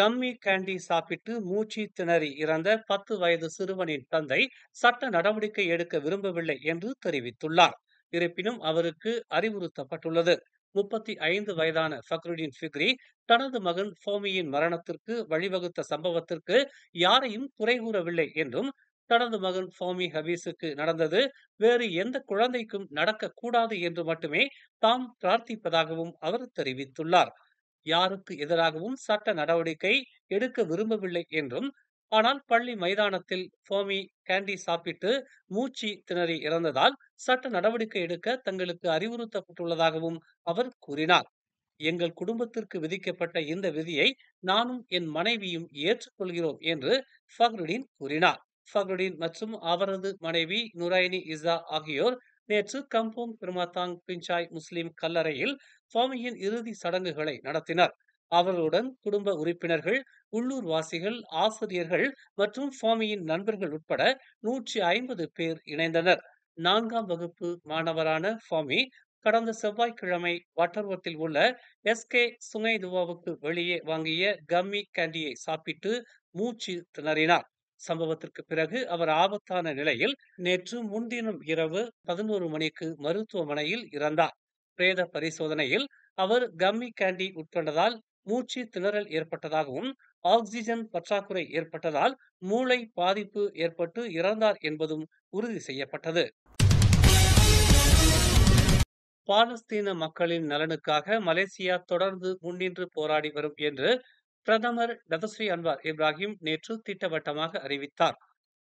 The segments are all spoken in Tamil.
கம்மி கேண்டி சாப்பிட்டு மூச்சு திணறி இறந்த 10 வயது சிறுவனின் தந்தை சட்ட நடவடிக்கை எடுக்க விரும்பவில்லை என்று தெரிவித்துள்ளார். இருப்பினும் அவருக்கு அறிவுறுத்தப்பட்டுள்ளது. 35 வயதான ஃபக்ருடீன் ஃபிக்ரி தனது மகன் ஃபோமியின் மரணத்திற்கு வழிவகுத்த சம்பவத்திற்கு யாரையும் குறை கூறவில்லை என்றும், தனது மகன் ஃபோமி ஹபீஸுக்கு நடந்தது வேறு எந்த குழந்தைக்கும் நடக்கக்கூடாது என்று மட்டுமே தாம் பிரார்த்திப்பதாகவும் அவர் தெரிவித்துள்ளார். யாருக்கு எதிராகவும் சட்ட நடவடிக்கை எடுக்க விரும்பவில்லை என்றும், ஆனால் பள்ளி மைதானத்தில் ஃபோமி கேண்டி சாப்பிட்டு மூச்சு திணறி இறந்ததால் சட்ட நடவடிக்கை எடுக்க தங்களுக்கு அறிவுறுத்தப்பட்டுள்ளதாகவும் அவர் கூறினார். எங்கள் குடும்பத்திற்கு விதிக்கப்பட்ட இந்த விதியை நானும் என் மனைவியும் ஏற்றுக்கொள்கிறோம் என்று ஃபக்ருடீன் கூறினார். ஃபக்ருடீன் மற்றும் அவரது மனைவி நுரைனி இசா ஆகியோர் நேற்று கம்போங் பிரமத்தாங் பிஞ்சாய் முஸ்லிம் கல்லறையில் ஃபோமியின் இறுதி சடங்குகளை நடத்தினர். அவர்களுடன் குடும்ப உறுப்பினர்கள், உள்ளூர்வாசிகள், ஆசிரியர்கள் மற்றும் ஃபோமியின் நண்பர்கள் உட்பட 150 பேர் இணைந்தனர். 4ஆம் வகுப்பு மாணவரான ஃபோமி கடந்த செவ்வாய்க்கிழமை பட்டர்வர்த்தில் உள்ள எஸ்கே சுங்கைதுவாவுக்கு வெளியே வாங்கிய கம்மி கேண்டியை சாப்பிட்டு மூச்சு திணறினார். சம்பவத்திற்கு பிறகு அவர் ஆபத்தான நிலையில் நேற்று முன்தினம் இரவு 11 மணிக்கு மருத்துவமனையில் இறந்தார். பிரேத பரிசோதனையில் அவர் கம்மி கேண்டி உட்கொண்டதால் மூச்சு திணறல் ஏற்பட்டதாகவும், ஆக்சிஜன் பற்றாக்குறை ஏற்பட்டதால் மூளை பாதிப்பு ஏற்பட்டு இறந்தார் என்பதும் உறுதி செய்யப்பட்டது. பாலஸ்தீன மக்களின் நலனுக்காக மலேசியா தொடர்ந்து முன்னின்று போராடி வரும் என்று பிரதமர் டதஸ்ரீ அன்வார் இப்ராஹிம் நேற்று திட்டவட்டமாக அறிவித்தார்.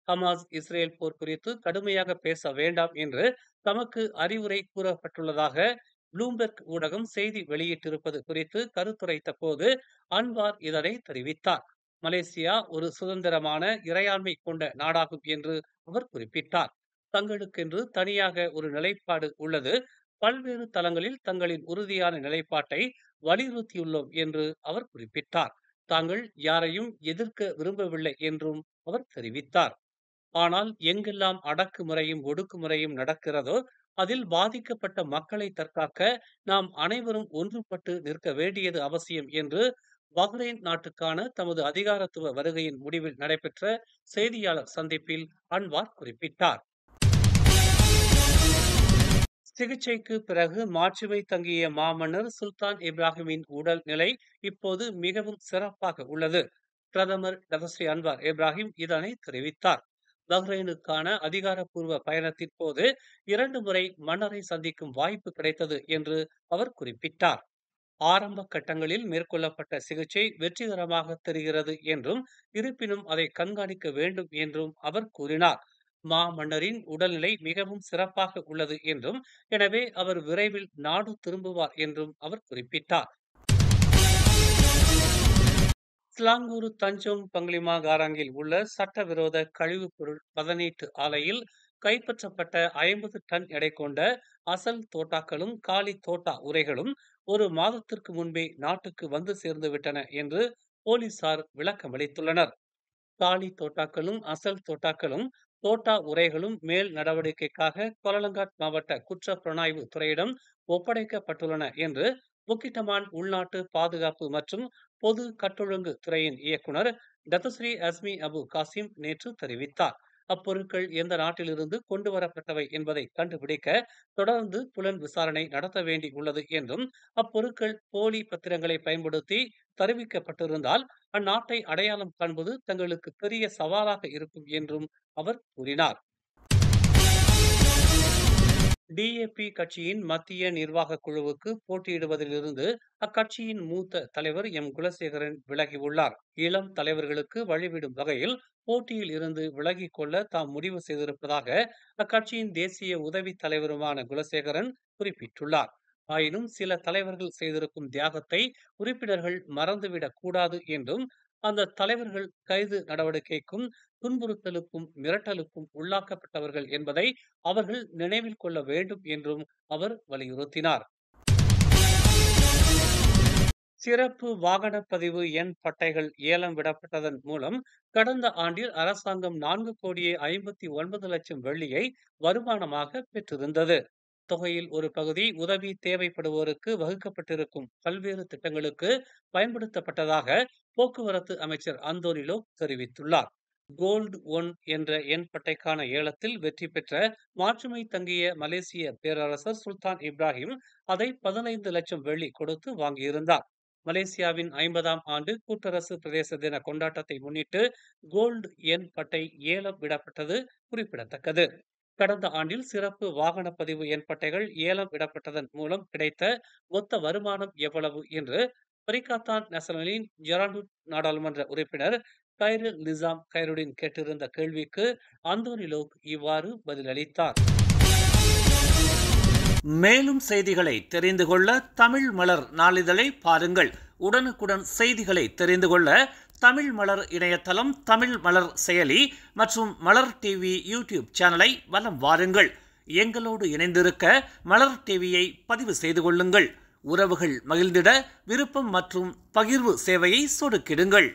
ஹமாஸ் இஸ்ரேல் போர் குறித்து கடுமையாக பேச வேண்டாம் என்று தமக்கு அறிவுரை கூறப்பட்டுள்ளதாக ப்ளூம்பெர்க் ஊடகம் செய்தி வெளியிட்டிருப்பது குறித்து கருத்துரைத்த போது அன்வார் இதனை தெரிவித்தார். மலேசியா ஒரு சுதந்திரமான இறையாண்மை கொண்ட நாடாகும் என்று அவர் குறிப்பிட்டார். தங்களுக்கென்று தனியாக ஒரு நிலைப்பாடு உள்ளது. பல்வேறு தளங்களில் தங்களின் உறுதியான நிலைப்பாட்டை வலியுறுத்தியுள்ளோம் என்று அவர் குறிப்பிட்டார். தாங்கள் யாரையும் எதிர்க்க விரும்பவில்லை என்றும் அவர் தெரிவித்தார். ஆனால் எங்கெல்லாம் அடக்குமுறையும் ஒடுக்குமுறையும் நடக்கிறதோ அதில் பாதிக்கப்பட்ட மக்களை தற்காக்க நாம் அனைவரும் ஒன்றுபட்டு நிற்க வேண்டியது அவசியம் என்று பஹ்ரைன் நாட்டுக்கான தமது அதிகாரத்துவ வருகையின் முடிவில் நடைபெற்ற செய்தியாளர் சந்திப்பில் அன்வார் குறிப்பிட்டார். சிகிச்சைக்கு பிறகு மாட்சிமை தங்கிய மாமன்னர் சுல்தான் இப்ராஹிமின் உடல் நிலை இப்போது மிகவும் சிறப்பாக உள்ளது. பிரதமர் டதஸ்ரீ அன்வார் இப்ராஹிம் இதனை தெரிவித்தார். பஹ்ரைனுக்கான அதிகாரப்பூர்வ பயணத்தின் போது 2 முறை மன்னரை சந்திக்கும் வாய்ப்பு கிடைத்தது என்று அவர் குறிப்பிட்டார். ஆரம்ப கட்டங்களில் மேற்கொள்ளப்பட்ட சிகிச்சை வெற்றிகரமாக தெரிகிறது என்றும், இருப்பினும் அதை கண்காணிக்க வேண்டும் என்றும் அவர் கூறினார். மாமன்னரின் உடல்நிலை மிகவும் சிறப்பாக உள்ளது என்றும், எனவே அவர் விரைவில் நாடு திரும்புவார் என்றும் அவர் குறிப்பிட்டார். ஸ்லாங்கூர் தஞ்சோங் பங்லிமா காராங்கில் உள்ள சட்டவிரோத கழிவுப் பொருள் பதனீட்டு ஆலையில் கைப்பற்றப்பட்ட 50 டன் எடை கொண்ட அசல் தோட்டாக்களும் காலி தோட்டா உரைகளும் ஒரு மாதத்திற்கு முன்பே நாட்டுக்கு வந்து சேர்ந்து விட்டன என்று போலீசார் விளக்கமளித்துள்ளனர். காலி தோட்டாக்களும் அசல் தோட்டாக்களும் தோட்டா உரைகளும் மேல் நடவடிக்கைக்காக கோலலங்காட் மாவட்ட குற்ற புலனாய்வு துறையிடம் ஒப்படைக்கப்பட்டுள்ளன என்று புக்கிட்டமான் உள்நாட்டு பாதுகாப்பு மற்றும் பொது கட்டொழுங்கு துறையின் இயக்குனர் டதஸ்ரீ அஸ்மி அபு காசிம் நேற்று தெரிவித்தார். அப்பொருட்கள் எந்த நாட்டிலிருந்து கொண்டு வரப்பட்டவை என்பதை கண்டுபிடிக்க தொடர்ந்து புலன் விசாரணை நடத்த வேண்டி உள்ளது என்றும், அப்பொருட்கள் போலி பத்திரங்களை பயன்படுத்தி தருவிக்கப்பட்டிருந்தால் அந்நாட்டை அடையாளம் காண்பது தங்களுக்கு பெரிய சவாலாக இருக்கும் என்றும் அவர் கூறினார். டிஏபி கட்சியின் மத்திய நிர்வாக குழுவுக்கு போட்டியிடுவதிலிருந்து அக்கட்சியின் மூத்த தலைவர் எம் குலசேகரன் விலகியுள்ளார். இளம் தலைவர்களுக்கு வழிவிடும் வகையில் போட்டியில் இருந்து விலகிக் கொள்ள தாம் முடிவு செய்திருப்பதாக அக்கட்சியின் தேசிய உதவி தலைவருமான குலசேகரன் குறிப்பிட்டுள்ளார். ஆயினும் சில தலைவர்கள் செய்திருக்கும் தியாகத்தை உறுப்பினர்கள் மறந்துவிடக் கூடாது என்றும், அந்த தலைவர்கள் கைது நடவடிக்கைக்கும் துன்புறுத்தலுக்கும் மிரட்டலுக்கும் உள்ளாக்கப்பட்டவர்கள் என்பதை அவர்கள் நினைவில் கொள்ள வேண்டும் என்றும் அவர் வலியுறுத்தினார். சிறப்பு வாகன பதிவு எண் பட்டைகள் ஏலம் விடப்பட்டதன் மூலம் கடந்த ஆண்டில் அரசாங்கம் 4,59,00,000 வெள்ளியை வருமானமாக பெற்றிருந்தது. தொகையில் ஒரு பகுதி உதவி தேவைப்படுவோருக்கு வகுக்கப்பட்டிருக்கும் பல்வேறு திட்டங்களுக்கு பயன்படுத்தப்பட்டதாக போக்குவரத்து அமைச்சர் அந்தோனிலோ தெரிவித்துள்ளார். கோல்டு ஒன் என்ற எண் பட்டைக்கான ஏலத்தில் வெற்றி பெற்ற மாற்றுமை தங்கிய மலேசிய பேரரசர் சுல்தான் இப்ராஹிம் அதை 15 லட்சம் வெள்ளி கொடுத்து வாங்கியிருந்தார். மலேசியாவின் 50ஆம் ஆண்டு கூட்டரசு பிரதேச தின கொண்டாட்டத்தை முன்னிட்டு கோல்டு எண் பட்டை ஏலம் விடப்பட்டது குறிப்பிடத்தக்கது. கடந்த ஆண்டில் சிறப்பு வாகன பதிவு எண் பட்டைகள் ஏலம் விடப்பட்டதன் மூலம் கிடைத்த மொத்த வருமானம் எவ்வளவு என்று பரிகாத்தான் நேஷனலின் ஜெராண்டூட் நாடாளுமன்ற உறுப்பினர் கைருல் நிசாம் கைருடின் கேட்டிருந்த கேள்விக்கு அந்தோனிலோ இவ்வாறு பதிலளித்தார். மேலும் செய்திகளை தெரிந்து கொள்ள தமிழ் மலர் நாளிதழை பாருங்கள். உடனுக்குடன் செய்திகளை தெரிந்து கொள்ள தமிழ் மலர் இணையதளம், தமிழ் மலர் செயலி மற்றும் மலர் டிவி யூடியூப் சேனலை வலம் வாருங்கள். எங்களோடு இணைந்திருக்க மலர் டிவியை பதிவு செய்து கொள்ளுங்கள். உறவுகள் மகிழ்ந்திட விருப்பம் மற்றும் பகிர்வு சேவையை சொடுக்கிடுங்கள்.